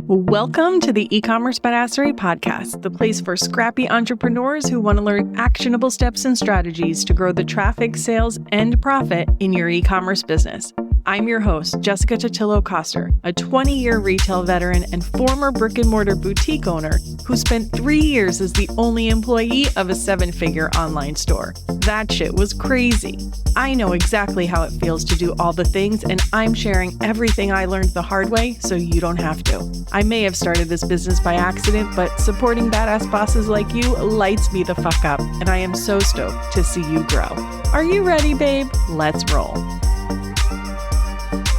Welcome to the eCommerce Badassery Podcast, the place for scrappy entrepreneurs who want to learn actionable steps and strategies to grow the traffic, sales, and profit in your e-commerce business. I'm your host, Jessica Totillo-Coster, a 20-year retail veteran and former brick-and-mortar boutique owner who spent 3 years as the only employee of a 7-figure online store. That shit was crazy. I know exactly how it feels to do all the things, and I'm sharing everything I learned the hard way so you don't have to. I may have started this business by accident, but supporting badass bosses like you lights me the fuck up, and I am so stoked to see you grow. Are you ready, babe? Let's roll.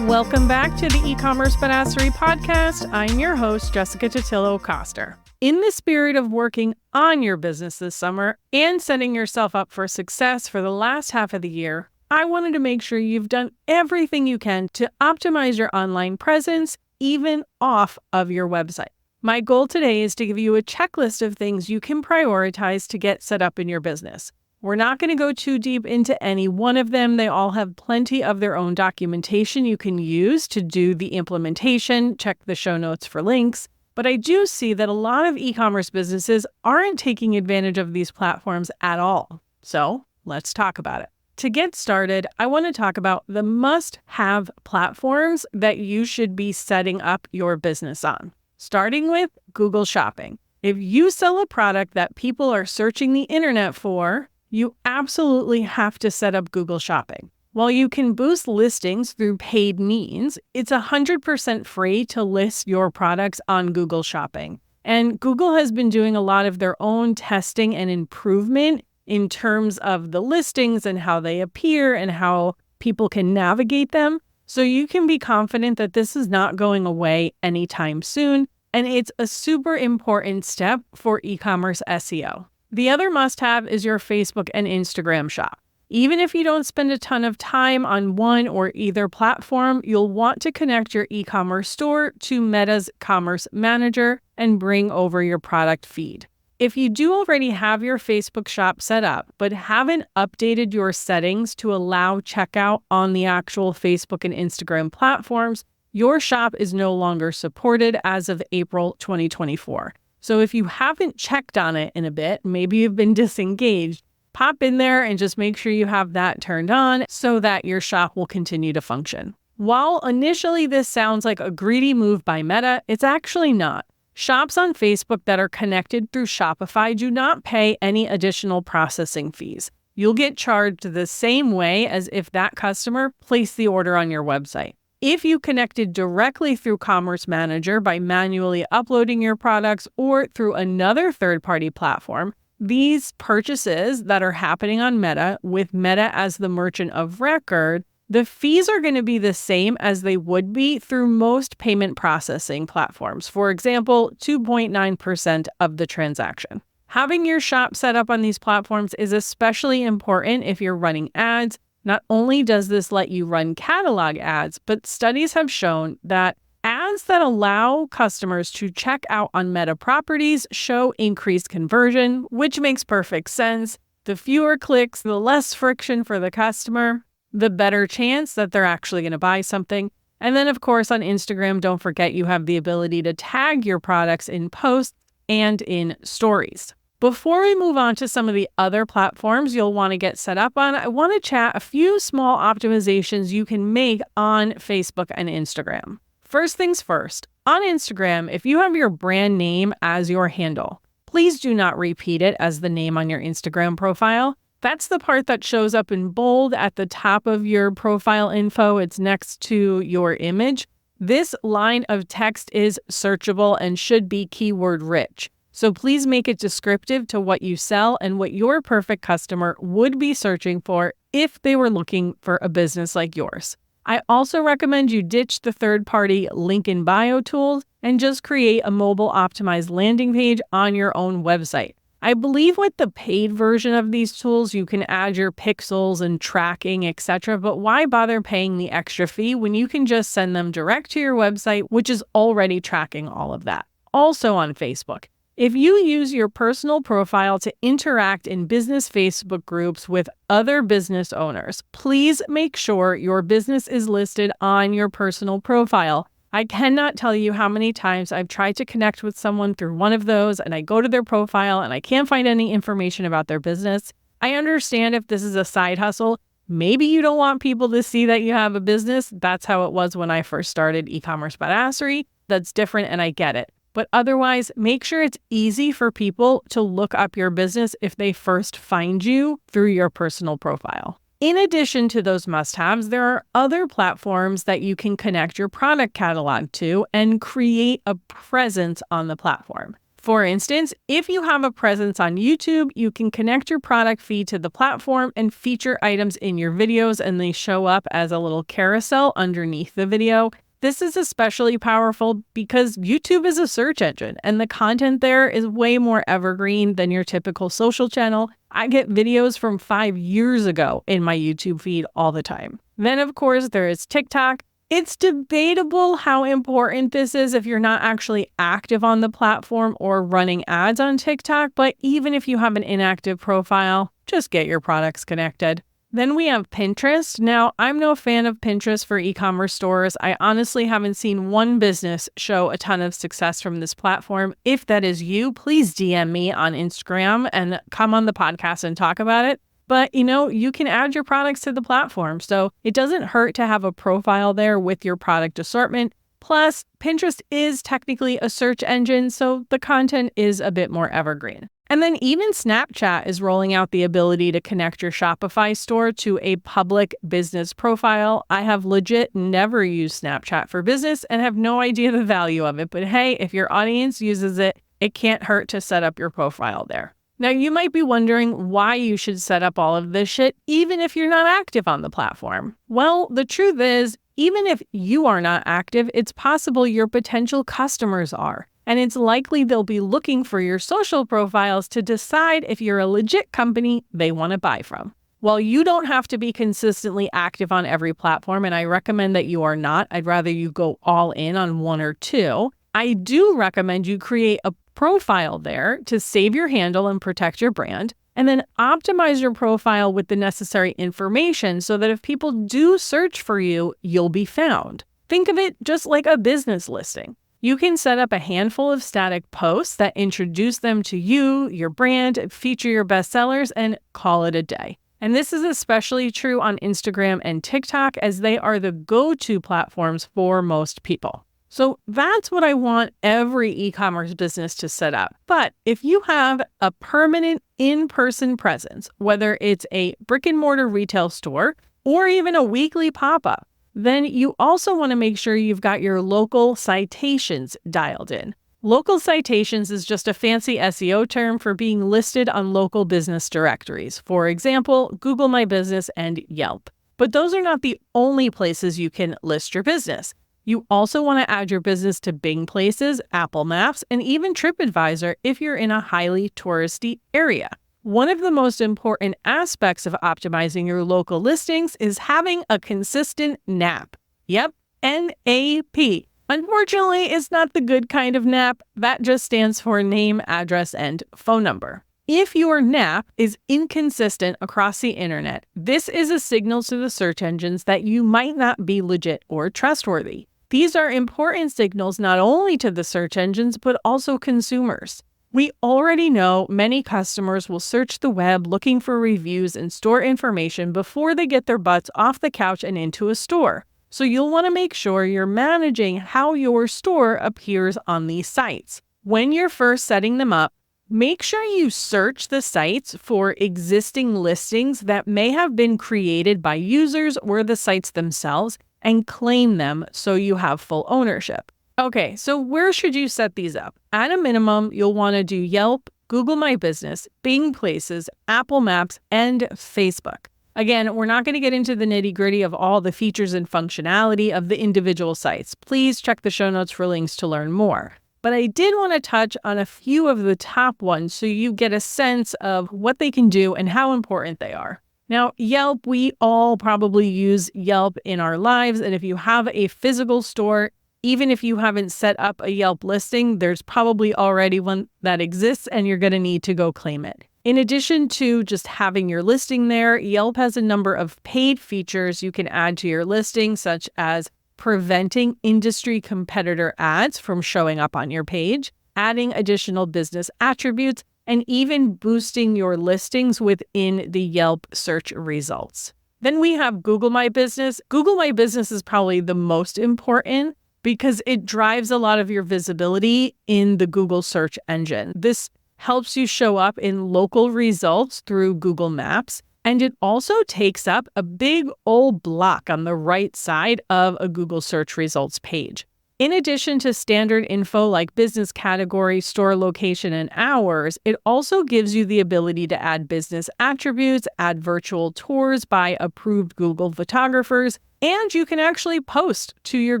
Welcome back to the eCommerce Badassery Podcast. I'm your host, Jessica Totillo-Coster. In the spirit of working on your business this summer and setting yourself up for success for the last half of the year, I wanted to make sure you've done everything you can to optimize your online presence, even off of your website. My goal today is to give you a checklist of things you can prioritize to get set up in your business. We're not going to go too deep into any one of them. They all have plenty of their own documentation you can use to do the implementation. Check the show notes for links. But I do see that a lot of e-commerce businesses aren't taking advantage of these platforms at all. So let's talk about it. To get started, I want to talk about the must-have platforms that you should be setting up your business on, starting with Google Shopping. If you sell a product that people are searching the internet for, you absolutely have to set up Google Shopping. While you can boost listings through paid means, it's 100% free to list your products on Google Shopping. And Google has been doing a lot of their own testing and improvement in terms of the listings and how they appear and how people can navigate them. So you can be confident that this is not going away anytime soon. And it's a super important step for e-commerce SEO. The other must-have is your Facebook and Instagram shop. Even if you don't spend a ton of time on one or either platform, you'll want to connect your e-commerce store to Meta's Commerce Manager and bring over your product feed. If you do already have your Facebook shop set up, but haven't updated your settings to allow checkout on the actual Facebook and Instagram platforms, your shop is no longer supported as of April 2024. So if you haven't checked on it in a bit, maybe you've been disengaged, pop in there and just make sure you have that turned on so that your shop will continue to function. While initially this sounds like a greedy move by Meta, it's actually not. Shops on Facebook that are connected through Shopify do not pay any additional processing fees. You'll get charged the same way as if that customer placed the order on your website. If you connected directly through Commerce Manager by manually uploading your products or through another third-party platform, these purchases that are happening on Meta with Meta as the merchant of record, the fees are going to be the same as they would be through most payment processing platforms. For example, 2.9% of the transaction. Having your shop set up on these platforms is especially important if you're running ads. Not only does this let you run catalog ads, but studies have shown that ads that allow customers to check out on Meta properties show increased conversion, which makes perfect sense. The fewer clicks, the less friction for the customer, the better chance that they're actually going to buy something. And then, of course, on Instagram, don't forget you have the ability to tag your products in posts and in stories. Before we move on to some of the other platforms you'll want to get set up on, I want to chat a few small optimizations you can make on Facebook and Instagram. First things first, on Instagram, if you have your brand name as your handle, please do not repeat it as the name on your Instagram profile. That's the part that shows up in bold at the top of your profile info. It's next to your image. This line of text is searchable and should be keyword rich. So please make it descriptive to what you sell and what your perfect customer would be searching for if they were looking for a business like yours. I also recommend you ditch the third-party link in bio tools and just create a mobile optimized landing page on your own website. I believe with the paid version of these tools, you can add your pixels and tracking, etc. But why bother paying the extra fee when you can just send them direct to your website, which is already tracking all of that? Also on Facebook, if you use your personal profile to interact in business Facebook groups with other business owners, please make sure your business is listed on your personal profile. I cannot tell you how many times I've tried to connect with someone through one of those and I go to their profile and I can't find any information about their business. I understand if this is a side hustle. Maybe you don't want people to see that you have a business. That's how it was when I first started eCommerce Badassery. That's different and I get it. But otherwise, make sure it's easy for people to look up your business if they first find you through your personal profile. In addition to those must-haves, there are other platforms that you can connect your product catalog to and create a presence on the platform. For instance, if you have a presence on YouTube, you can connect your product feed to the platform and feature items in your videos, and they show up as a little carousel underneath the video. This is especially powerful because YouTube is a search engine and the content there is way more evergreen than your typical social channel. I get videos from 5 years ago in my YouTube feed all the time. Then, of course, there is TikTok. It's debatable how important this is if you're not actually active on the platform or running ads on TikTok, but even if you have an inactive profile, just get your products connected. Then we have Pinterest. Now, I'm no fan of Pinterest for e-commerce stores. I honestly haven't seen one business show a ton of success from this platform. If that is you, please DM me on Instagram and come on the podcast and talk about it. But, you can add your products to the platform, so it doesn't hurt to have a profile there with your product assortment. Plus, Pinterest is technically a search engine, so the content is a bit more evergreen. And then even Snapchat is rolling out the ability to connect your Shopify store to a public business profile. I have legit never used Snapchat for business and have no idea the value of it. But hey, if your audience uses it, it can't hurt to set up your profile there. Now, you might be wondering why you should set up all of this shit, even if you're not active on the platform. Well, the truth is, even if you are not active, it's possible your potential customers are. And it's likely they'll be looking for your social profiles to decide if you're a legit company they want to buy from. While you don't have to be consistently active on every platform, and I recommend that you are not, I'd rather you go all in on one or two, I do recommend you create a profile there to save your handle and protect your brand, and then optimize your profile with the necessary information so that if people do search for you, you'll be found. Think of it just like a business listing. You can set up a handful of static posts that introduce them to you, your brand, feature your bestsellers, and call it a day. And this is especially true on Instagram and TikTok, as they are the go-to platforms for most people. So that's what I want every e-commerce business to set up. But if you have a permanent in-person presence, whether it's a brick and mortar retail store or even a weekly pop-up, then you also want to make sure you've got your local citations dialed in. Local citations is just a fancy SEO term for being listed on local business directories. For example, Google My Business and Yelp. But those are not the only places you can list your business. You also want to add your business to Bing Places, Apple Maps, and even TripAdvisor if you're in a highly touristy area. One of the most important aspects of optimizing your local listings is having a consistent NAP. Yep, N-A-P. Unfortunately, it's not the good kind of NAP. That just stands for name, address, and phone number. If your NAP is inconsistent across the internet, this is a signal to the search engines that you might not be legit or trustworthy. These are important signals not only to the search engines, but also consumers. We already know many customers will search the web looking for reviews and store information before they get their butts off the couch and into a store. So you'll want to make sure you're managing how your store appears on these sites. When you're first setting them up, make sure you search the sites for existing listings that may have been created by users or the sites themselves and claim them so you have full ownership. Okay, so where should you set these up? At a minimum, you'll want to do Yelp, Google My Business, Bing Places, Apple Maps, and Facebook. Again, we're not going to get into the nitty-gritty of all the features and functionality of the individual sites. Please check the show notes for links to learn more. But I did want to touch on a few of the top ones so you get a sense of what they can do and how important they are. Now, Yelp, we all probably use Yelp in our lives, and if you have a physical store, even if you haven't set up a Yelp listing, there's probably already one that exists and you're going to need to go claim it. In addition to just having your listing there, Yelp has a number of paid features you can add to your listing, such as preventing industry competitor ads from showing up on your page, adding additional business attributes, and even boosting your listings within the Yelp search results. Then we have Google My Business. Google My Business is probably the most important because it drives a lot of your visibility in the Google search engine. This helps you show up in local results through Google Maps, and it also takes up a big old block on the right side of a Google search results page. In addition to standard info like business category, store location, and hours, it also gives you the ability to add business attributes, add virtual tours by approved Google photographers, and you can actually post to your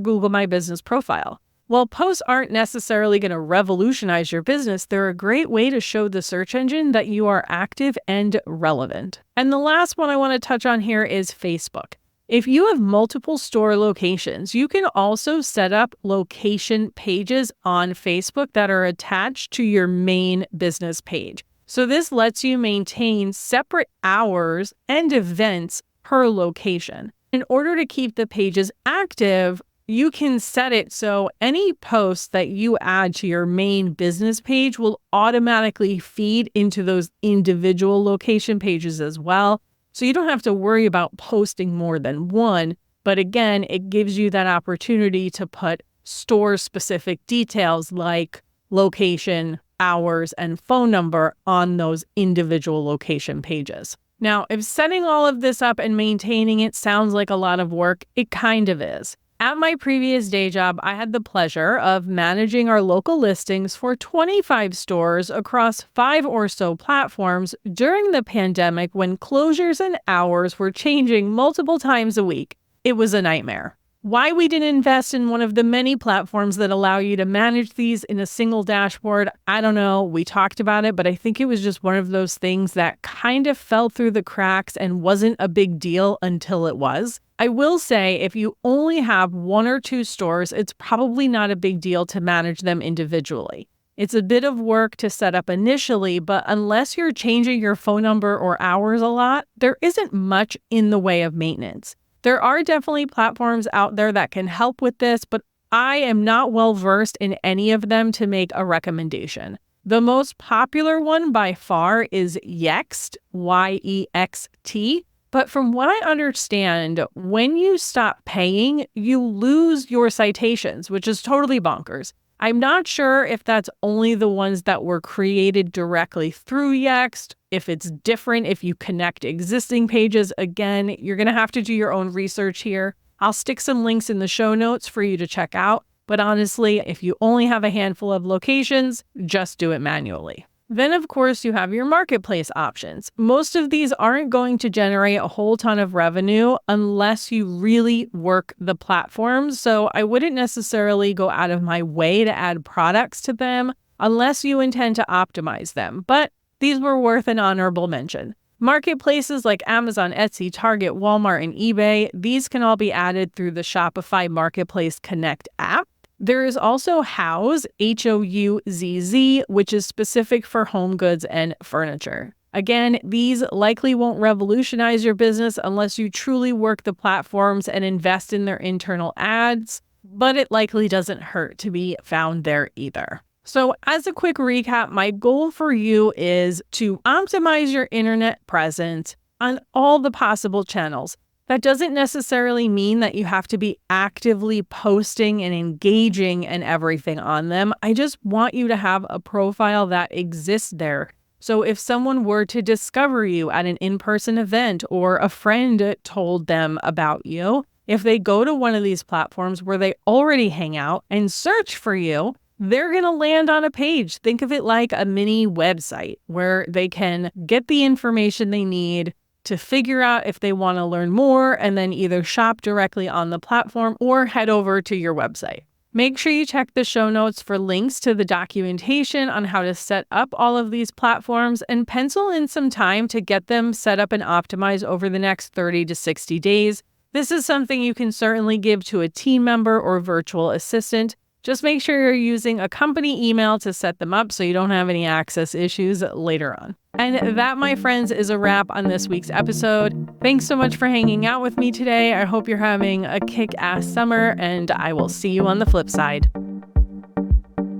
Google My Business profile. While posts aren't necessarily going to revolutionize your business, they're a great way to show the search engine that you are active and relevant. And the last one I want to touch on here is Facebook. If you have multiple store locations, you can also set up location pages on Facebook that are attached to your main business page. So this lets you maintain separate hours and events per location. In order to keep the pages active, you can set it so any posts that you add to your main business page will automatically feed into those individual location pages as well. So you don't have to worry about posting more than one, but again, it gives you that opportunity to put store-specific details like location, hours, and phone number on those individual location pages. Now, if setting all of this up and maintaining it sounds like a lot of work, it kind of is. At my previous day job, I had the pleasure of managing our local listings for 25 stores across 5 or so platforms during the pandemic when closures and hours were changing multiple times a week. It was a nightmare. Why we didn't invest in one of the many platforms that allow you to manage these in a single dashboard, I don't know. We talked about it, but I think it was just one of those things that kind of fell through the cracks and wasn't a big deal until it was. I will say if you only have 1 or 2 stores, it's probably not a big deal to manage them individually. It's a bit of work to set up initially, but unless you're changing your phone number or hours a lot, there isn't much in the way of maintenance. There are definitely platforms out there that can help with this, but I am not well versed in any of them to make a recommendation. The most popular one by far is Yext, Y-E-X-T. But from what I understand, when you stop paying, you lose your citations, which is totally bonkers. I'm not sure if that's only the ones that were created directly through Yext, if it's different if you connect existing pages. Again, you're going to have to do your own research here. I'll stick some links in the show notes for you to check out. But honestly, if you only have a handful of locations, just do it manually. Then, of course, you have your marketplace options. Most of these aren't going to generate a whole ton of revenue unless you really work the platforms. So I wouldn't necessarily go out of my way to add products to them unless you intend to optimize them. But these were worth an honorable mention. Marketplaces like Amazon, Etsy, Target, Walmart, and eBay, these can all be added through the Shopify Marketplace Connect app. There is also Houzz, H-O-U-Z-Z, which is specific for home goods and furniture. Again, these likely won't revolutionize your business unless you truly work the platforms and invest in their internal ads, but it likely doesn't hurt to be found there either. So as a quick recap, my goal for you is to optimize your internet presence on all the possible channels. That doesn't necessarily mean that you have to be actively posting and engaging and everything on them. I just want you to have a profile that exists there. So if someone were to discover you at an in-person event or a friend told them about you, if they go to one of these platforms where they already hang out and search for you, they're going to land on a page. Think of it like a mini website where they can get the information they need to figure out if they want to learn more and then either shop directly on the platform or head over to your website. Make sure you check the show notes for links to the documentation on how to set up all of these platforms and pencil in some time to get them set up and optimized over the next 30 to 60 days. This is something you can certainly give to a team member or virtual assistant. Just make sure you're using a company email to set them up so you don't have any access issues later on. And that, my friends, is a wrap on this week's episode. Thanks so much for hanging out with me today. I hope you're having a kick-ass summer, and I will see you on the flip side.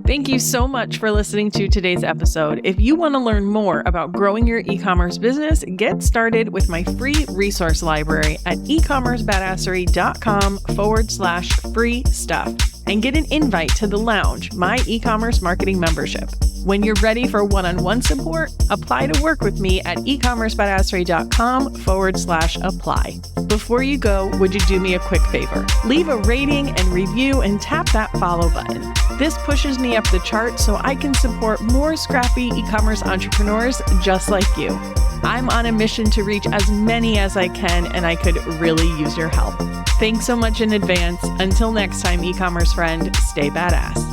Thank you so much for listening to today's episode. If you want to learn more about growing your e-commerce business, get started with my free resource library at ecommercebadassery.com/free stuff and get an invite to the Lounge, my e-commerce marketing membership. When you're ready for one-on-one support, apply to work with me at ecommercebadassery.com/apply. Before you go, would you do me a quick favor? Leave a rating and review and tap that follow button. This pushes me up the chart so I can support more scrappy e-commerce entrepreneurs just like you. I'm on a mission to reach as many as I can, and I could really use your help. Thanks so much in advance. Until next time, e-commerce friend, stay badass.